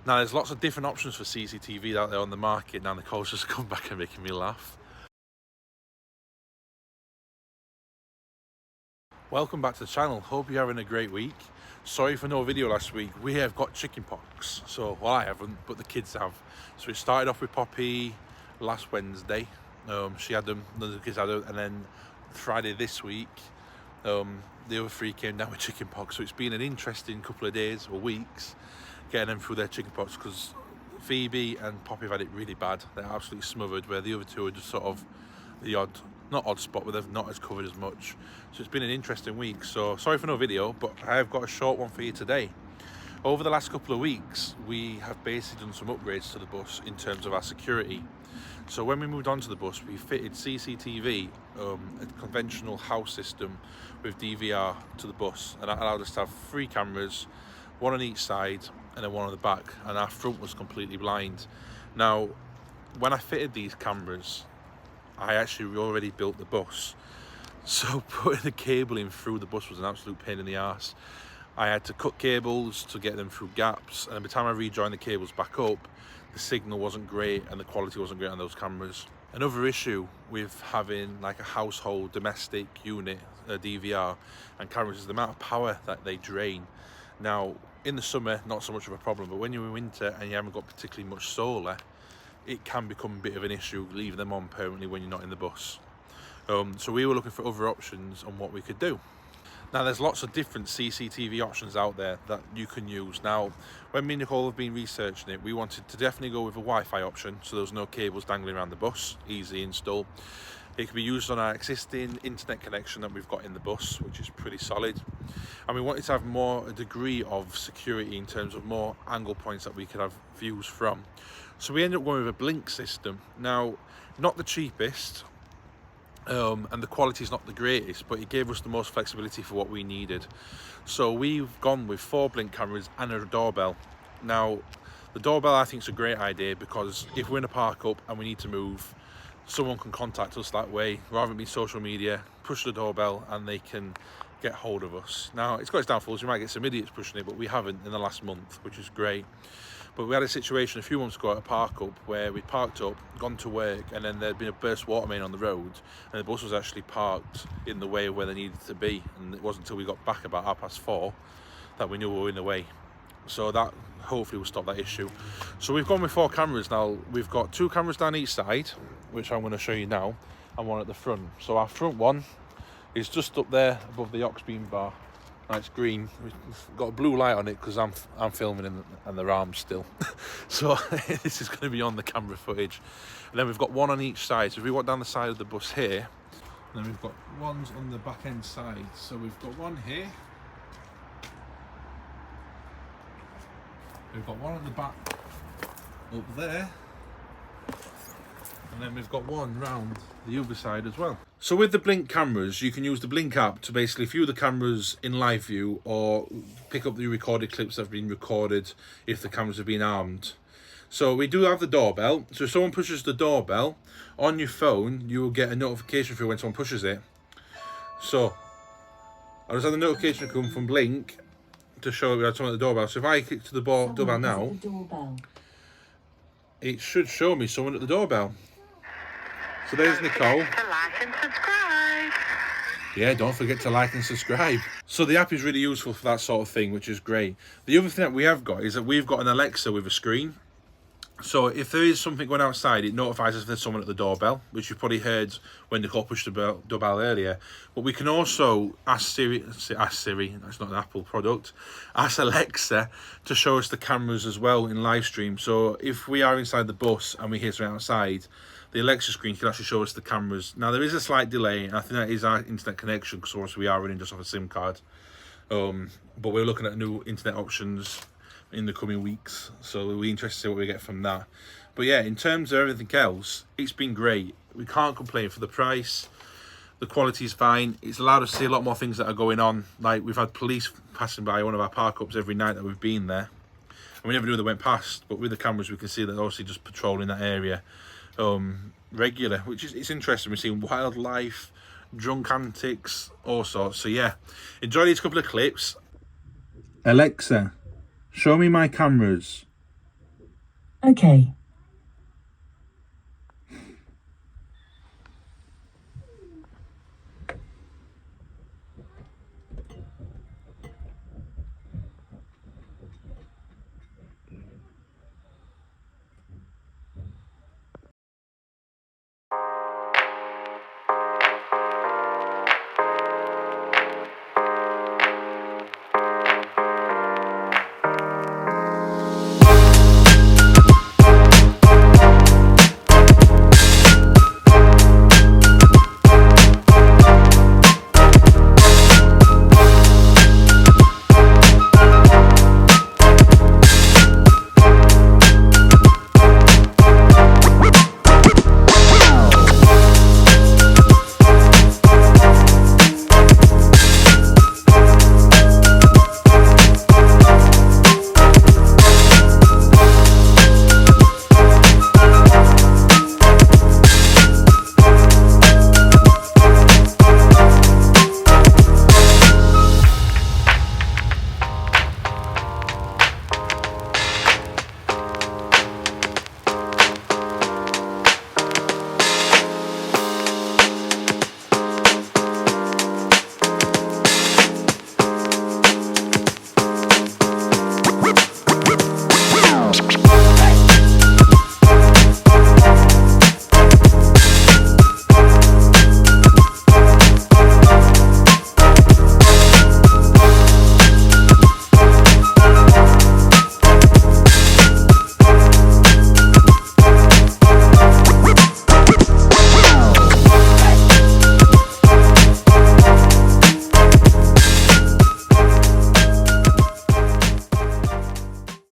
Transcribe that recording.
Now there's lots of different options for CCTV out there on the market. Now the calls just come back and making me laugh. Welcome back to the channel. Hope you're having a great week. Sorry for no video last week. We have got chicken pox. So, well, I haven't, but the kids have. So it started off with Poppy last Wednesday. She had them, none of the kids had them, and then Friday this week, the other three came down with chicken pox. So it's been an interesting couple of days or weeks getting them through their chicken pox, because Phoebe and Poppy have had it really bad. They're absolutely smothered, where the other two are just sort of the not odd spot, but they've not as covered as much. So it's been an interesting week. So sorry for no video, but I've got a short one for you today. Over the last couple of weeks, we have basically done some upgrades to the bus in terms of our security. So when we moved on to the bus, we fitted CCTV, a conventional house system with DVR to the bus, and that allowed us to have 3 cameras, one on each side and then one on the back, and our front was completely blind. Now, when I fitted these cameras, I actually already built the bus, so putting the cable in through the bus was an absolute pain in the arse. I had to cut cables to get them through gaps, and by the time I rejoined the cables back up, the signal wasn't great and the quality wasn't great on those cameras. Another issue with having like a household domestic unit, a DVR and cameras, is the amount of power that they drain. Now in the summer, not so much of a problem, but when you're in winter and you haven't got particularly much solar, it can become a bit of an issue leaving them on permanently when you're not in the bus. So we were looking for other options on what we could do. Now there's lots of different CCTV options out there that you can use. Now when me and Nicole have been researching it, we wanted to definitely go with a Wi-Fi option, so there's no cables dangling around the bus, easy install. It can be used on our existing internet connection that we've got in the bus, which is pretty solid. And we wanted to have a degree of security in terms of more angle points that we could have views from. So we ended up going with a blink system. Now, not the cheapest, and the quality is not the greatest, but it gave us the most flexibility for what we needed. So we've gone with 4 blink cameras and a doorbell. Now, the doorbell I think is a great idea, because if we're in a park up and we need to move, someone can contact us that way, rather than be social media, push the doorbell and they can get hold of us. Now, it's got its downfalls. We might get some idiots pushing it, but we haven't in the last month, which is great. But we had a situation a few months ago at a park up where we parked up, gone to work, and then there'd been a burst water main on the road, and the bus was actually parked in the way of where they needed to be. And it wasn't until we got back about 4:30 that we knew we were in the way. So that hopefully will stop that issue. So we've gone with 4 cameras now. We've got 2 cameras down each side, which I'm going to show you now, and one at the front. So our front one is just up there above the aux beam bar. Now it's green. We've got a blue light on it because I'm filming and the arms still. So this is going to be on the camera footage. And then we've got one on each side. So if we walk down the side of the bus here, and then we've got ones on the back end side. So we've got one here. We've got one at the back up there, and then we've got one round the other side as well. So with the blink cameras, you can use the blink app to basically view the cameras in live view, or pick up the recorded clips that have been recorded if the cameras have been armed. So we do have the doorbell. So if someone pushes the doorbell on your phone, you will get a notification for when someone pushes it. So I just had the notification come from Blink to show we had someone at the doorbell. So if I click to the doorbell now, it should show me someone at the doorbell. So there's Nicole. To like and subscribe. Yeah, don't forget to like and subscribe. So the app is really useful for that sort of thing, which is great. The other thing that we have got is that we've got an Alexa with a screen. So if there is something going outside, it notifies us if there's someone at the doorbell, which you've probably heard when Nicole pushed the doorbell earlier. But we can also ask Siri, that's not an Apple product, ask Alexa to show us the cameras as well in live stream. So if we are inside the bus and we hear something outside, the Alexa screen can actually show us the cameras. Now there is a slight delay, and I think that is our internet connection, because obviously we are running just off a SIM card. But we're looking at new internet options in the coming weeks, so we'll be interested to see what we get from that. But yeah, in terms of everything else, it's been great. We can't complain for the price. The quality is fine. It's allowed us to see a lot more things that are going on. Like, we've had police passing by one of our park ups every night that we've been there, and we never knew they went past, but with the cameras we can see that they're obviously just patrolling that area regular, which is, it's interesting. We're seeing wildlife, drunk antics, all sorts. So yeah, enjoy these couple of clips. Alexa, show me my cameras. Okay.